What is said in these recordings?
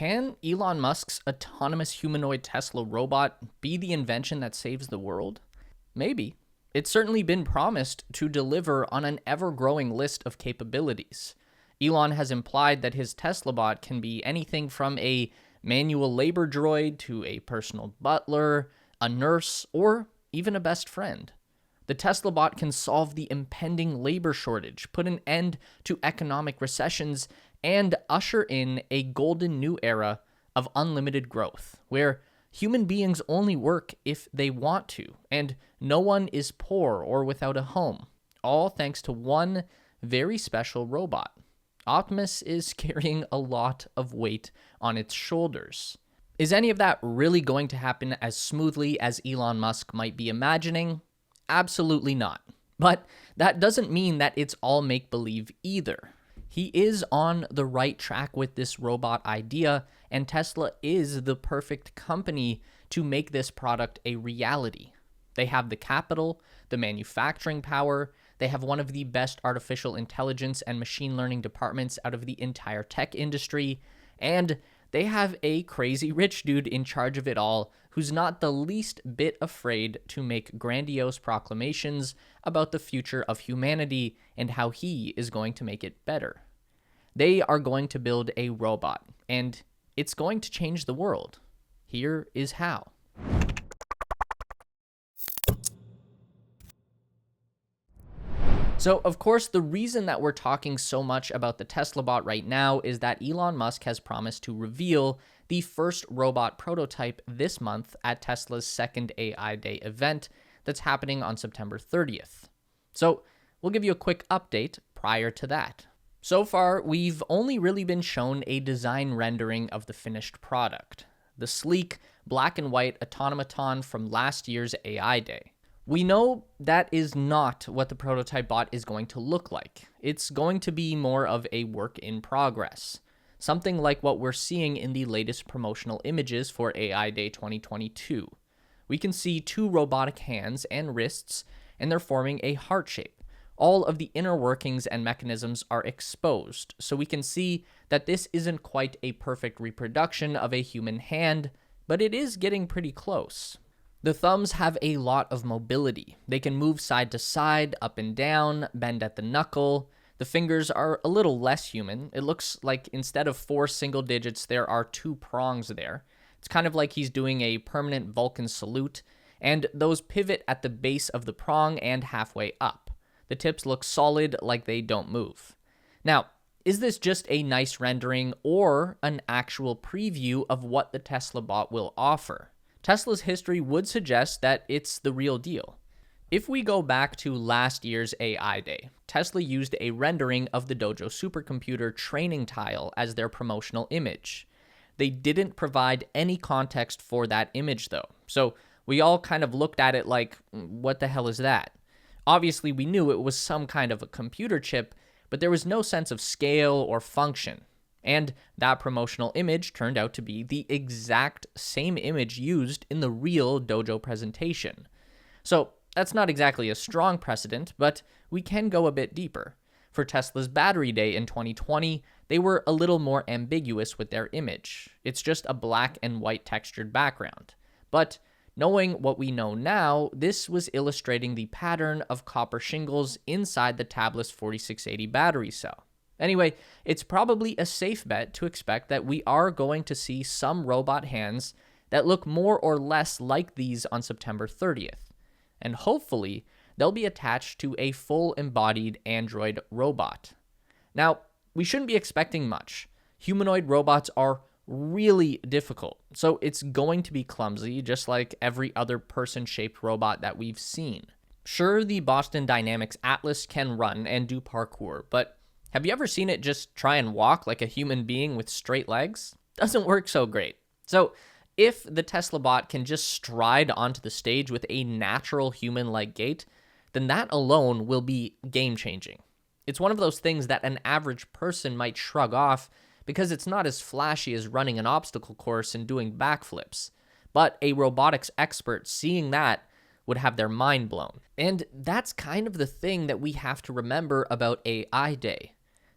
Can Elon Musk's autonomous humanoid Tesla robot be the invention that saves the world? Maybe. It's certainly been promised to deliver on an ever-growing list of capabilities. Elon has implied that his Tesla bot can be anything from a manual labor droid to a personal butler, a nurse, or even a best friend. The Tesla bot can solve the impending labor shortage, put an end to economic recessions, and usher in a golden new era of unlimited growth, where human beings only work if they want to, and no one is poor or without a home, all thanks to one very special robot. Optimus is carrying a lot of weight on its shoulders. Is any of that really going to happen as smoothly as Elon Musk might be imagining? Absolutely not. But that doesn't mean that it's all make-believe either. He is on the right track with this robot idea, and Tesla is the perfect company to make this product a reality. They have the capital, the manufacturing power, they have one of the best artificial intelligence and machine learning departments out of the entire tech industry, and they have a crazy rich dude in charge of it all who's not the least bit afraid to make grandiose proclamations about the future of humanity and how he is going to make it better. They are going to build a robot, and it's going to change the world. Here is how. So, of course, the reason that we're talking so much about the Tesla bot right now is that Elon Musk has promised to reveal the first robot prototype this month at Tesla's second AI Day event that's happening on September 30th. So, we'll give you a quick update prior to that. So far, we've only really been shown a design rendering of the finished product, the sleek, black and white automaton from last year's AI Day. We know that is not what the prototype bot is going to look like. It's going to be more of a work in progress, something like what we're seeing in the latest promotional images for AI Day 2022. We can see two robotic hands and wrists, and they're forming a heart shape. All of the inner workings and mechanisms are exposed, so we can see that this isn't quite a perfect reproduction of a human hand, but it is getting pretty close. The thumbs have a lot of mobility. They can move side to side, up and down, bend at the knuckle. The fingers are a little less human. It looks like instead of 4 single digits, there are 2 prongs there. It's kind of like he's doing a permanent Vulcan salute, and those pivot at the base of the prong and halfway up. The tips look solid, like they don't move. Now, is this just a nice rendering or an actual preview of what the Tesla bot will offer? Tesla's history would suggest that it's the real deal. If we go back to last year's AI Day, Tesla used a rendering of the Dojo supercomputer training tile as their promotional image. They didn't provide any context for that image though, so we all kind of looked at it like, what the hell is that? Obviously, we knew it was some kind of a computer chip, but there was no sense of scale or function. And that promotional image turned out to be the exact same image used in the real Dojo presentation. So that's not exactly a strong precedent, but we can go a bit deeper. For Tesla's Battery Day in 2020, they were a little more ambiguous with their image. It's just a black and white textured background. But knowing what we know now, this was illustrating the pattern of copper shingles inside the tabless 4680 battery cell. Anyway, it's probably a safe bet to expect that we are going to see some robot hands that look more or less like these on September 30th. And hopefully, they'll be attached to a full embodied Android robot. Now, we shouldn't be expecting much. Humanoid robots are really difficult, so it's going to be clumsy, just like every other person-shaped robot that we've seen. Sure, the Boston Dynamics Atlas can run and do parkour, but have you ever seen it just try and walk like a human being with straight legs? Doesn't work so great. So if the Tesla bot can just stride onto the stage with a natural human-like gait, then that alone will be game-changing. It's one of those things that an average person might shrug off because it's not as flashy as running an obstacle course and doing backflips. But a robotics expert seeing that would have their mind blown. And that's kind of the thing that we have to remember about AI Day.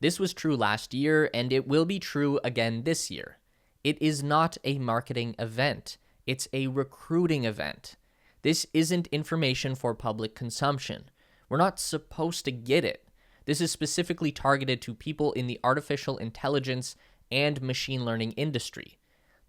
This was true last year, and it will be true again this year. It is not a marketing event. It's a recruiting event. This isn't information for public consumption. We're not supposed to get it. This is specifically targeted to people in the artificial intelligence and machine learning industry.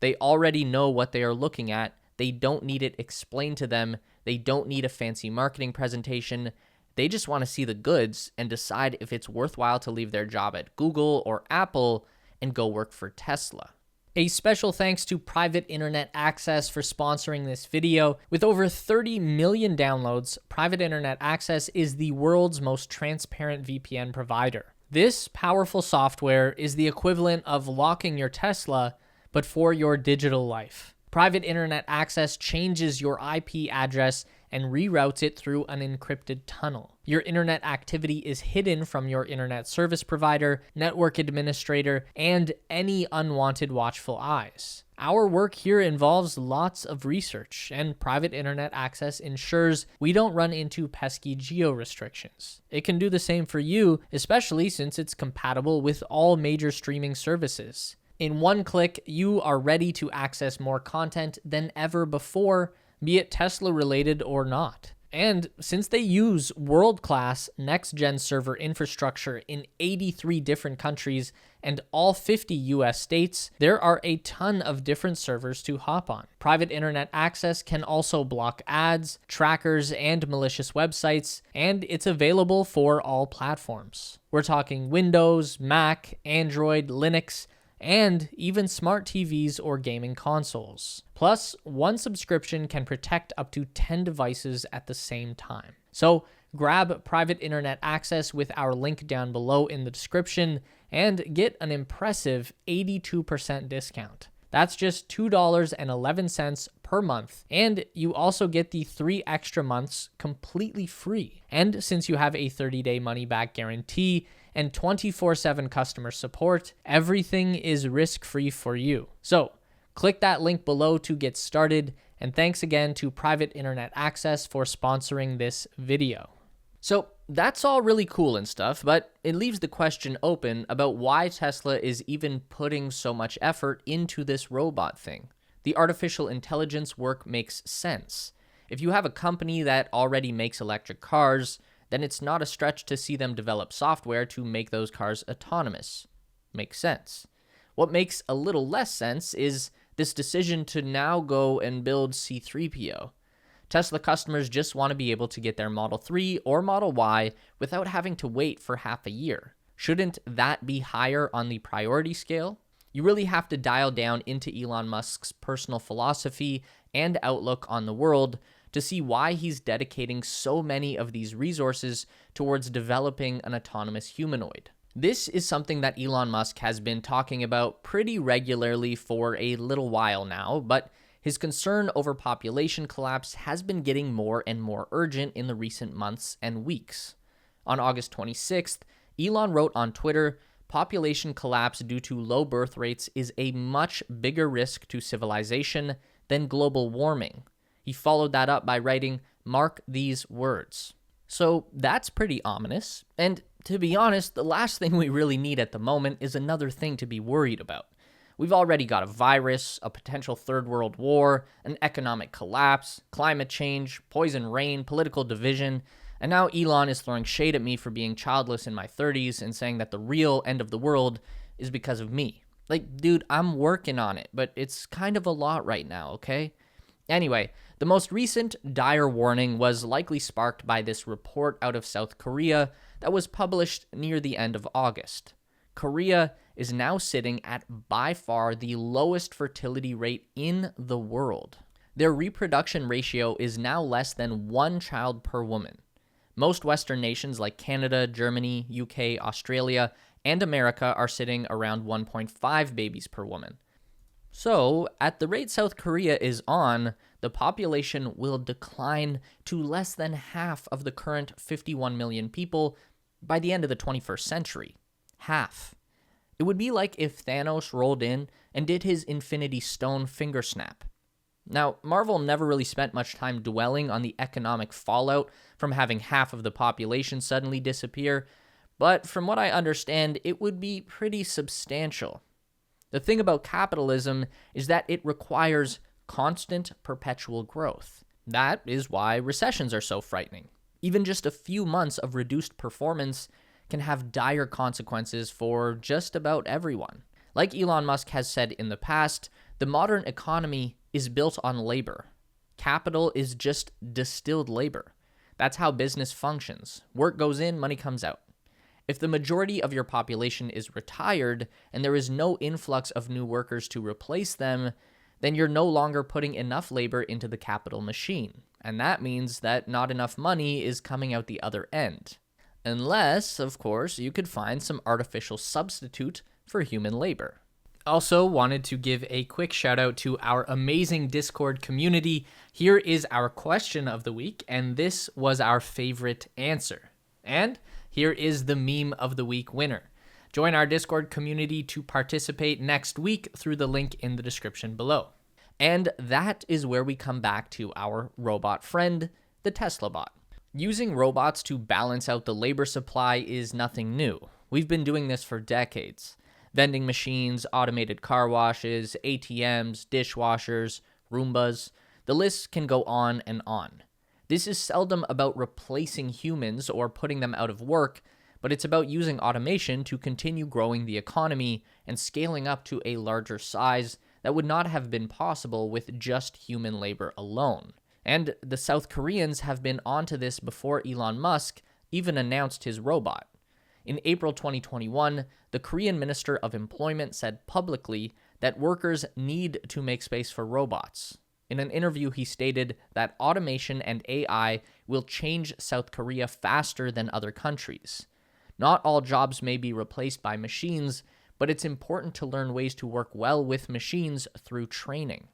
They already know what they are looking at. They don't need it explained to them. They don't need a fancy marketing presentation. They just want to see the goods and decide if it's worthwhile to leave their job at Google or Apple and go work for Tesla. A special thanks to Private Internet Access for sponsoring this video. With over 30 million downloads, Private Internet Access is the world's most transparent VPN provider. This powerful software is the equivalent of locking your Tesla, but for your digital life. Private Internet Access changes your IP address and reroutes it through an encrypted tunnel. Your internet activity is hidden from your internet service provider, network administrator, and any unwanted watchful eyes. Our work here involves lots of research, and Private Internet Access ensures we don't run into pesky geo restrictions. It can do the same for you, especially since it's compatible with all major streaming services. In one click, you are ready to access more content than ever before, be it Tesla related or not. And since they use world-class next-gen server infrastructure in 83 different countries and all 50 US states, there are a ton of different servers to hop on. Private Internet Access can also block ads, trackers, and malicious websites, and it's available for all platforms. We're talking Windows, Mac, Android, Linux, and even smart TVs or gaming consoles. Plus, one subscription can protect up to 10 devices at the same time. So grab Private Internet Access with our link down below in the description and get an impressive 82% discount. That's just $2.11 per month, and you also get the 3 extra months completely free. And since you have a 30-day money-back guarantee and 24/7 customer support, everything is risk-free for you. So click that link below to get started, and thanks again to Private Internet Access for sponsoring this video. So that's all really cool and stuff, but it leaves the question open about why Tesla is even putting so much effort into this robot thing. The artificial intelligence work makes sense. If you have a company that already makes electric cars, then it's not a stretch to see them develop software to make those cars autonomous. Makes sense. What makes a little less sense is this decision to now go and build C-3PO. Tesla customers just want to be able to get their Model 3 or Model Y without having to wait for half a year. Shouldn't that be higher on the priority scale? You really have to dial down into Elon Musk's personal philosophy and outlook on the world to see why he's dedicating so many of these resources towards developing an autonomous humanoid. This is something that Elon Musk has been talking about pretty regularly for a little while now, but his concern over population collapse has been getting more and more urgent in the recent months and weeks. On August 26th, Elon wrote on Twitter, "Population collapse due to low birth rates is a much bigger risk to civilization than global warming." He followed that up by writing, "Mark these words." So that's pretty ominous, and to be honest, the last thing we really need at the moment is another thing to be worried about. We've already got a virus, a potential third world war, an economic collapse, climate change, poison rain, political division, and now Elon is throwing shade at me for being childless in my 30s and saying that the real end of the world is because of me. Like, dude, I'm working on it, but it's kind of a lot right now, okay? Anyway, the most recent dire warning was likely sparked by this report out of South Korea that was published near the end of August. Korea is now sitting at by far the lowest fertility rate in the world. Their reproduction ratio is now less than 1 child per woman. Most Western nations like Canada, Germany, UK, Australia, and America are sitting around 1.5 babies per woman. So, at the rate South Korea is on, the population will decline to less than half of the current 51 million people by the end of the 21st century. Half. It would be like if Thanos rolled in and did his Infinity Stone finger snap. Now, Marvel never really spent much time dwelling on the economic fallout from having half of the population suddenly disappear, but from what I understand, it would be pretty substantial. The thing about capitalism is that it requires constant, perpetual growth. That is why recessions are so frightening. Even just a few months of reduced performance can have dire consequences for just about everyone. Like Elon Musk has said in the past, the modern economy is built on labor. Capital is just distilled labor. That's how business functions. Work goes in, money comes out. If the majority of your population is retired and there is no influx of new workers to replace them, then you're no longer putting enough labor into the capital machine. And that means that not enough money is coming out the other end. Unless, of course, you could find some artificial substitute for human labor. Also wanted to give a quick shout out to our amazing Discord community. Here is our question of the week, and this was our favorite answer. And here is the meme of the week winner. Join our Discord community to participate next week through the link in the description below. And that is where we come back to our robot friend, the Tesla bot. Using robots to balance out the labor supply is nothing new. We've been doing this for decades. Vending machines, automated car washes, ATMs, dishwashers, Roombas, the list can go on and on. This is seldom about replacing humans or putting them out of work, but it's about using automation to continue growing the economy and scaling up to a larger size that would not have been possible with just human labor alone. And the South Koreans have been onto this before Elon Musk even announced his robot. In April 2021, the Korean Minister of Employment said publicly that workers need to make space for robots. In an interview, he stated that automation and AI will change South Korea faster than other countries. Not all jobs may be replaced by machines, but it's important to learn ways to work well with machines through training.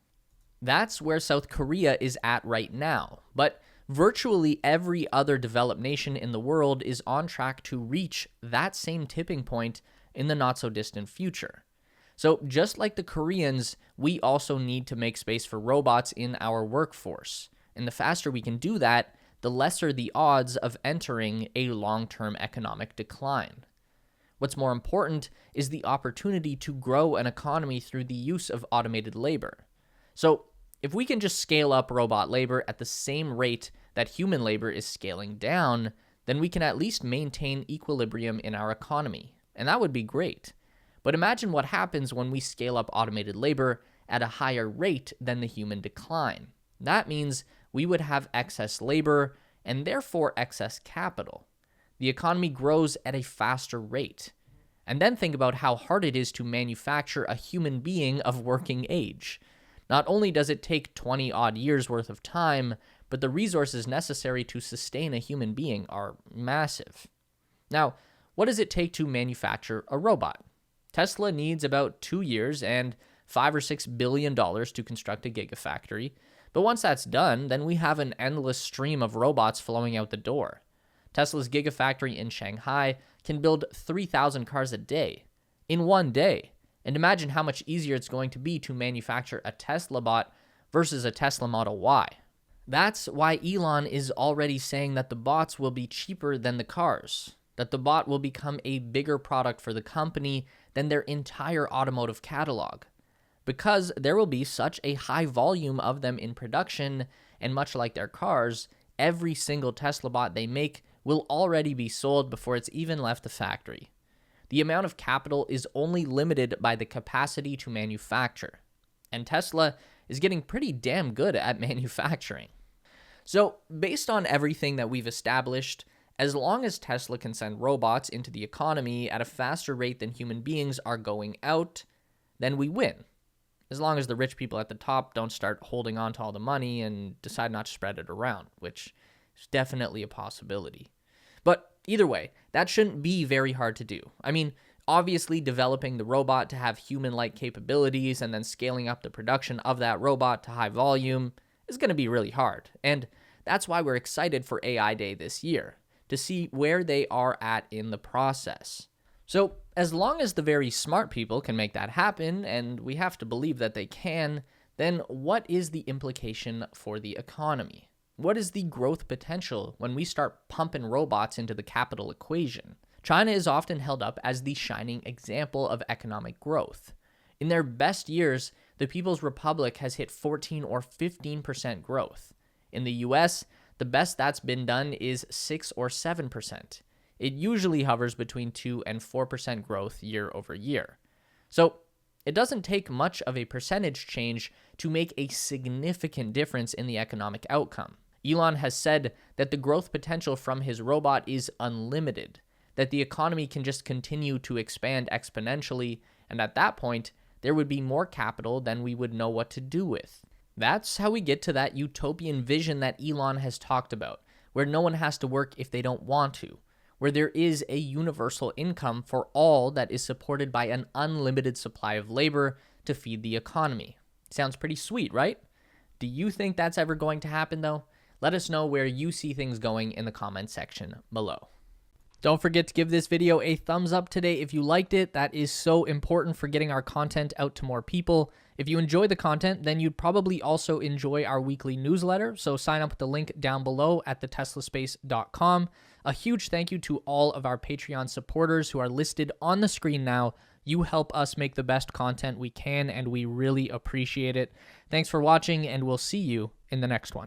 That's where South Korea is at right now, but virtually every other developed nation in the world is on track to reach that same tipping point in the not-so-distant future. So just like the Koreans, we also need to make space for robots in our workforce. And the faster we can do that, the lesser the odds of entering a long-term economic decline. What's more important is the opportunity to grow an economy through the use of automated labor. So if we can just scale up robot labor at the same rate that human labor is scaling down, then we can at least maintain equilibrium in our economy. And that would be great. But imagine what happens when we scale up automated labor at a higher rate than the human decline. That means we would have excess labor and therefore excess capital. The economy grows at a faster rate. And then think about how hard it is to manufacture a human being of working age. Not only does it take 20-odd years worth of time, but the resources necessary to sustain a human being are massive. Now, what does it take to manufacture a robot? Tesla needs about 2 years and $5 or $6 billion to construct a gigafactory. But once that's done, then we have an endless stream of robots flowing out the door. Tesla's gigafactory in Shanghai can build 3,000 cars a day, in one day. And imagine how much easier it's going to be to manufacture a Tesla bot versus a Tesla Model Y. That's why Elon is already saying that the bots will be cheaper than the cars, that the bot will become a bigger product for the company than their entire automotive catalog, because there will be such a high volume of them in production, and much like their cars, every single Tesla bot they make will already be sold before it's even left the factory. The amount of capital is only limited by the capacity to manufacture, and Tesla is getting pretty damn good at manufacturing. So, based on everything that we've established, as long as Tesla can send robots into the economy at a faster rate than human beings are going out, then we win. As long as the rich people at the top don't start holding on to all the money and decide not to spread it around, which is definitely a possibility. But either way, that shouldn't be very hard to do. I mean, obviously developing the robot to have human-like capabilities and then scaling up the production of that robot to high volume is going to be really hard. And that's why we're excited for AI Day this year, to see where they are at in the process. So as long as the very smart people can make that happen, and we have to believe that they can, then what is the implication for the economy? What is the growth potential when we start pumping robots into the capital equation? China is often held up as the shining example of economic growth. In their best years, the People's Republic has hit 14 or 15% growth. In the US, the best that's been done is 6 or 7%. It usually hovers between 2 and 4% growth year over year. So it doesn't take much of a percentage change to make a significant difference in the economic outcome. Elon has said that the growth potential from his robot is unlimited, that the economy can just continue to expand exponentially, and at that point, there would be more capital than we would know what to do with. That's how we get to that utopian vision that Elon has talked about, where no one has to work if they don't want to, where there is a universal income for all that is supported by an unlimited supply of labor to feed the economy. Sounds pretty sweet, right? Do you think that's ever going to happen, though? Let us know where you see things going in the comment section below. Don't forget to give this video a thumbs up today if you liked it. That is so important for getting our content out to more people. If you enjoy the content, then you'd probably also enjoy our weekly newsletter, so sign up with the link down below at theteslaspace.com. A huge thank you to all of our Patreon supporters who are listed on the screen now. You help us make the best content we can, and we really appreciate it. Thanks for watching, and we'll see you in the next one.